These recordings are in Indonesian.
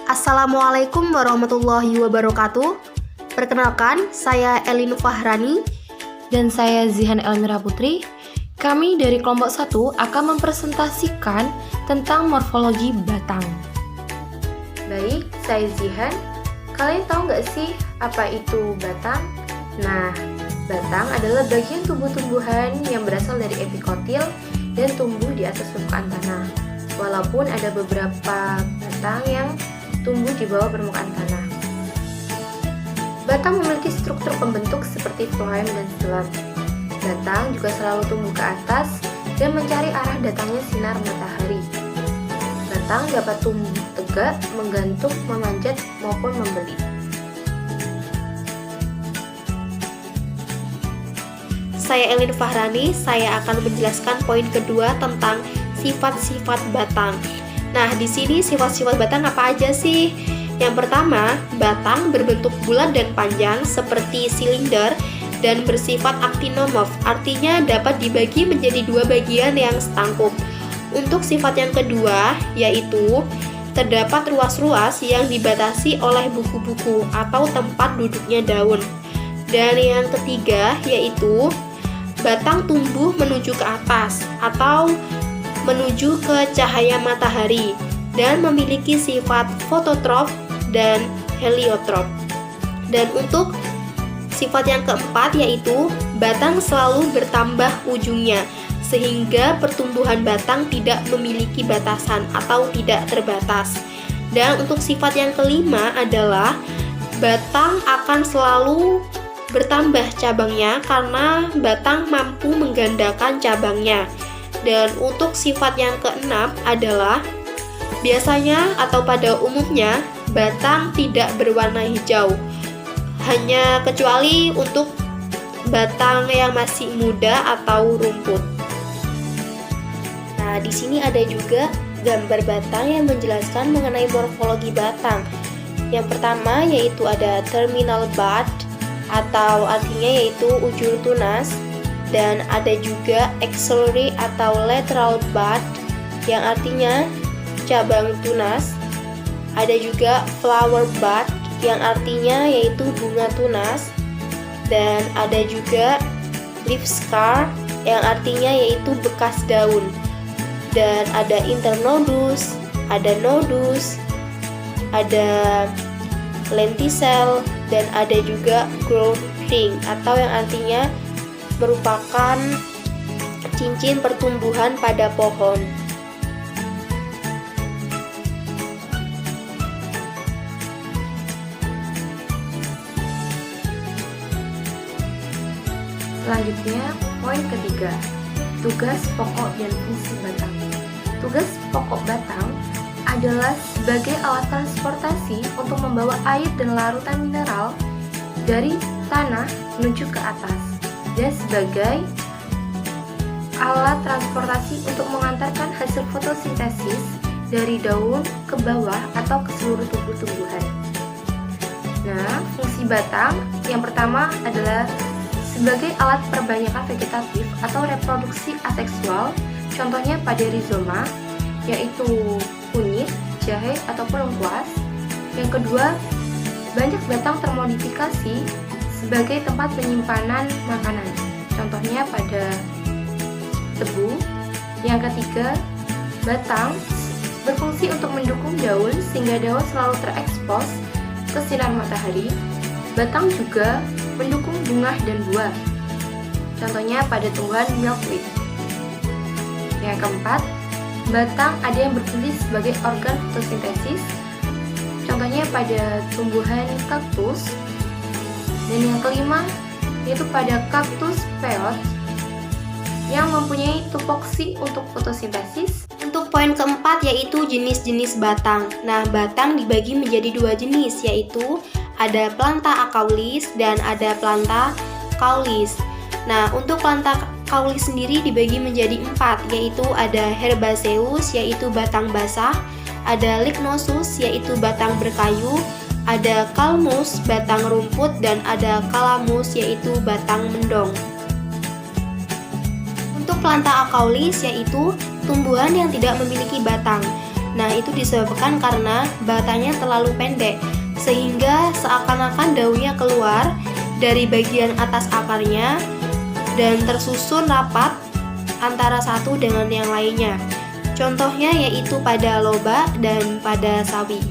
Assalamualaikum warahmatullahi wabarakatuh. Perkenalkan, saya Elin Fahrani. Dan saya Zihan Elmira Putri. Kami dari kelompok 1 akan mempresentasikan tentang morfologi batang. Baik, saya Zihan. Kalian tahu nggak sih apa itu batang? Nah, batang adalah bagian tumbuh-tumbuhan yang berasal dari epikotil dan tumbuh di atas permukaan tanah. Walaupun ada beberapa batang yang tumbuh di bawah permukaan tanah. Batang memiliki struktur pembentuk seperti floem dan xilem. Batang juga selalu tumbuh ke atas dan mencari arah datangnya sinar matahari. Batang dapat tumbuh tegak, menggantung, memanjat, maupun membelit. Saya Elin Fahrani, saya akan menjelaskan poin kedua tentang sifat-sifat batang. Nah, di sini sifat-sifat batang apa aja sih? Yang pertama, batang berbentuk bulat dan panjang seperti silinder dan bersifat aktinomorf, artinya dapat dibagi menjadi dua bagian yang setangkup. Untuk sifat yang kedua, yaitu terdapat ruas-ruas yang dibatasi oleh buku-buku atau tempat duduknya daun. Dan yang ketiga, yaitu batang tumbuh menuju ke atas atau menuju ke cahaya matahari dan memiliki sifat fototrof dan heliotrop. Dan untuk sifat yang keempat yaitu batang selalu bertambah ujungnya sehingga pertumbuhan batang tidak memiliki batasan atau tidak terbatas. Dan untuk sifat yang kelima adalah batang akan selalu bertambah cabangnya karena batang mampu menggandakan cabangnya. Dan untuk sifat yang keenam adalah biasanya atau pada umumnya batang tidak berwarna hijau, hanya kecuali untuk batang yang masih muda atau rumput. Nah, di sini ada juga gambar batang yang menjelaskan mengenai morfologi batang. Yang pertama yaitu ada terminal bud atau artinya yaitu ujung tunas, dan ada juga axillary atau lateral bud yang artinya cabang tunas. Ada juga flower bud yang artinya yaitu bunga tunas, dan ada juga leaf scar yang artinya yaitu bekas daun. Dan ada internodus, ada nodus, ada lenticel, dan ada juga growth ring atau yang artinya merupakan cincin pertumbuhan pada pohon. Selanjutnya, poin ketiga, tugas pokok dan fungsi batang. Tugas pokok batang adalah sebagai alat transportasi untuk membawa air dan larutan mineral dari tanah menuju ke atas, dan sebagai alat transportasi untuk mengantarkan hasil fotosintesis dari daun ke bawah atau ke seluruh tubuh tumbuhan. Nah, fungsi batang yang pertama adalah sebagai alat perbanyakan vegetatif atau reproduksi aseksual, contohnya pada rizoma, yaitu kunyit, jahe, ataupun lengkuas. Yang kedua, banyak batang termodifikasi sebagai tempat penyimpanan makanan, contohnya pada tebu. Yang ketiga, batang berfungsi untuk mendukung daun sehingga daun selalu terekspos ke sinar matahari. Batang juga mendukung bunga dan buah, contohnya pada tumbuhan milkweed. Yang keempat, batang ada yang berfungsi sebagai organ fotosintesis, contohnya pada tumbuhan kaktus. Dan yang kelima, yaitu pada kaktus peot yang mempunyai tupoksi untuk fotosintesis. Untuk poin keempat yaitu jenis-jenis batang. Nah, batang dibagi menjadi dua jenis, yaitu ada planta acaulis dan ada planta caulis. Nah, untuk planta caulis sendiri dibagi menjadi 4, yaitu ada herbaceous yaitu batang basah, ada lignosus yaitu batang berkayu, ada calmus batang rumput, dan ada calamus yaitu batang mendong. Untuk planta acaulis yaitu tumbuhan yang tidak memiliki batang. Nah, itu disebabkan karena batangnya terlalu pendek, sehingga seakan-akan daunnya keluar dari bagian atas akarnya dan tersusun rapat antara satu dengan yang lainnya. Contohnya yaitu pada lobak dan pada sawi.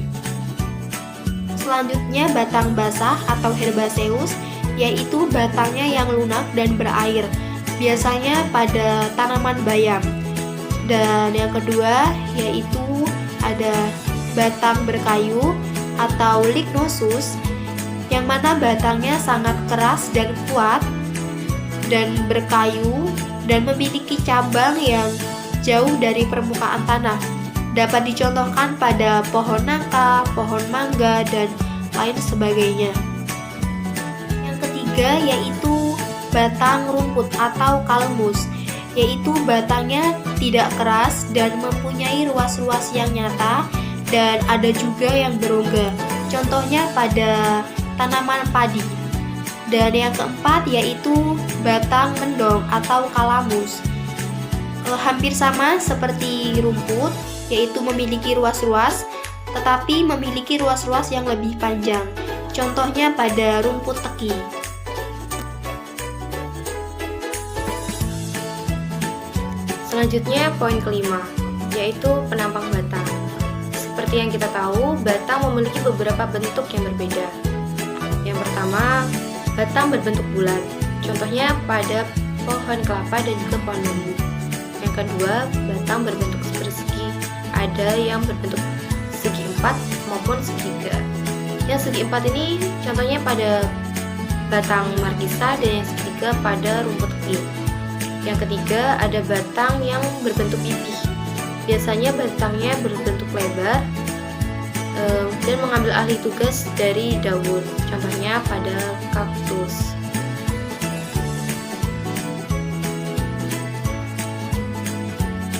Selanjutnya batang basah atau herbaceous, yaitu batangnya yang lunak dan berair, biasanya pada tanaman bayam. Dan yang kedua yaitu ada batang berkayu atau lignosus, yang mana batangnya sangat keras dan kuat dan berkayu dan memiliki cabang yang jauh dari permukaan tanah. Dapat dicontohkan pada pohon nangka, pohon mangga, dan lain sebagainya. Yang ketiga yaitu batang rumput atau kalmus, yaitu batangnya tidak keras dan mempunyai ruas-ruas yang nyata dan ada juga yang berongga. Contohnya pada tanaman padi. Dan yang keempat yaitu batang mendong atau kalamus. Hampir sama seperti rumput, yaitu memiliki ruas-ruas, tetapi memiliki ruas-ruas yang lebih panjang. Contohnya pada rumput teki. Selanjutnya poin kelima, yaitu penampang batang. Seperti yang kita tahu, batang memiliki beberapa bentuk yang berbeda. Yang pertama, batang berbentuk bulat. Contohnya pada pohon kelapa dan juga pohon bambu. Yang kedua, batang berbentuk persegi. Ada yang berbentuk segi empat maupun segitiga. Yang segi empat ini contohnya pada batang markisa dan yang segitiga pada rumput teki. Yang ketiga, ada batang yang berbentuk pipih. Biasanya batangnya berbentuk lebar dan mengambil alih tugas dari daun. Contohnya pada kaktus.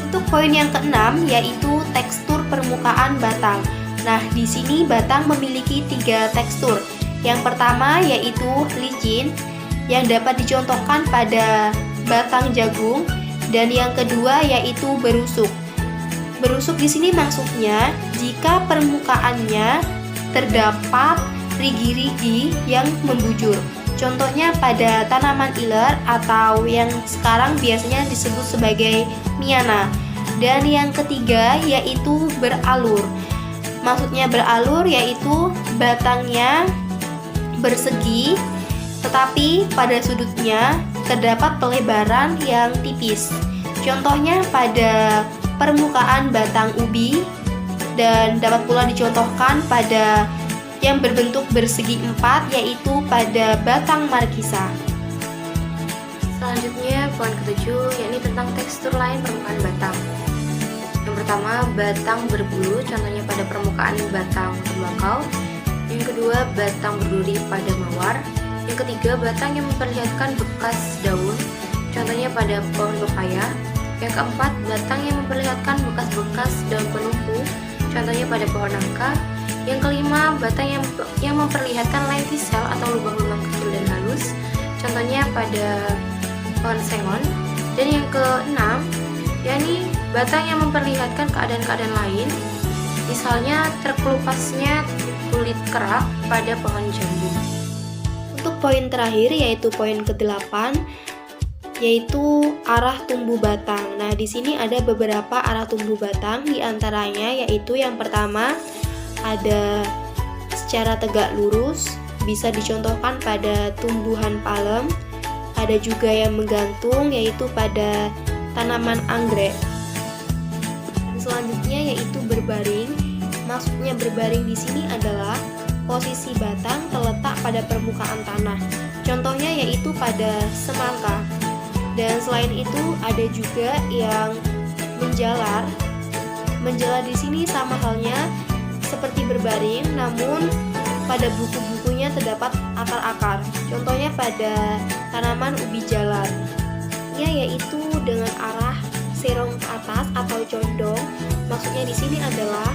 Untuk poin yang keenam yaitu tekstur permukaan batang. Nah, di sini batang memiliki 3 tekstur. Yang pertama yaitu licin, yang dapat dicontohkan pada batang jagung, dan yang kedua yaitu berusuk. Berusuk di sini maksudnya jika permukaannya terdapat rigi-rigi yang membujur. Contohnya pada tanaman iler atau yang sekarang biasanya disebut sebagai miana. Dan yang ketiga yaitu beralur. Maksudnya beralur yaitu batangnya bersegi, tetapi pada sudutnya terdapat pelebaran yang tipis. Contohnya pada permukaan batang ubi, dan dapat pula dicontohkan pada yang berbentuk bersegi 4 yaitu pada batang markisa. Selanjutnya poin ketujuh, yakni tentang tekstur lain permukaan batang. Yang pertama, batang berbulu, contohnya pada permukaan batang tembakau. Yang kedua, batang berduri pada mawar. Yang ketiga, batang yang memperlihatkan bekas daun, contohnya pada pohon pepaya. Yang keempat, batang yang memperlihatkan bekas-bekas daun penumpu, contohnya pada pohon nangka. Yang kelima, batang yang memperlihatkan lentisel atau lubang-lubang kecil dan halus, contohnya pada pohon sengon. Dan yang keenam, yakni batang yang memperlihatkan keadaan-keadaan lain, misalnya terkelupasnya kulit kerak pada pohon jambu. Untuk poin terakhir yaitu poin ke-8 yaitu arah tumbuh batang. Nah, di sini ada beberapa arah tumbuh batang, di antaranya yaitu yang pertama ada secara tegak lurus, bisa dicontohkan pada tumbuhan palem. Ada juga yang menggantung yaitu pada tanaman anggrek. Selanjutnya yaitu berbaring. Maksudnya berbaring di sini adalah posisi batang terletak pada permukaan tanah. Contohnya yaitu pada semangka. Dan selain itu ada juga yang menjalar. Menjalar di sini sama halnya seperti berbaring, namun pada buku-bukunya terdapat akar-akar. Contohnya pada tanaman ubi jalar. Yaitu dengan arah serong ke atas atau condong. Maksudnya di sini adalah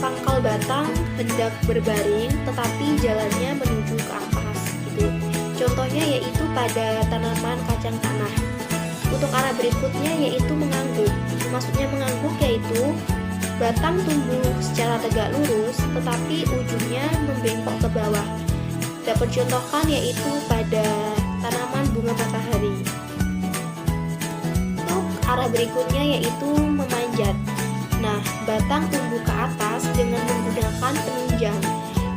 pangkal batang hendak berbaring, tetapi jalannya menuju ke atas. Gitu. Contohnya yaitu pada tanaman kacang tanah. Untuk arah berikutnya yaitu mengangguk. Maksudnya mengangguk yaitu Batang tumbuh secara tegak lurus, tetapi ujungnya membengkok ke bawah. Dapat contohkan yaitu pada tanaman bunga matahari. Untuk arah berikutnya yaitu memanjat. Nah, batang tumbuh ke atas dengan menggunakan penunjang,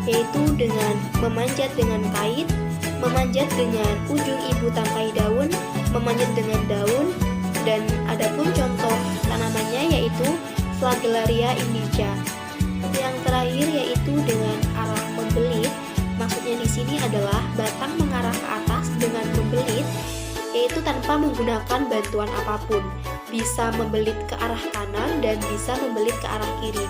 yaitu dengan memanjat dengan kait, memanjat dengan ujung ibu tangkai daun, memanjat dengan daun, dan adapun contoh tanamannya yaitu Flagellaria indica. Yang terakhir yaitu dengan arah membelit. Maksudnya di sini adalah batang mengarah ke atas dengan membelit, yaitu tanpa menggunakan bantuan apapun. Bisa membelit ke arah kanan dan bisa membelit ke arah kiri.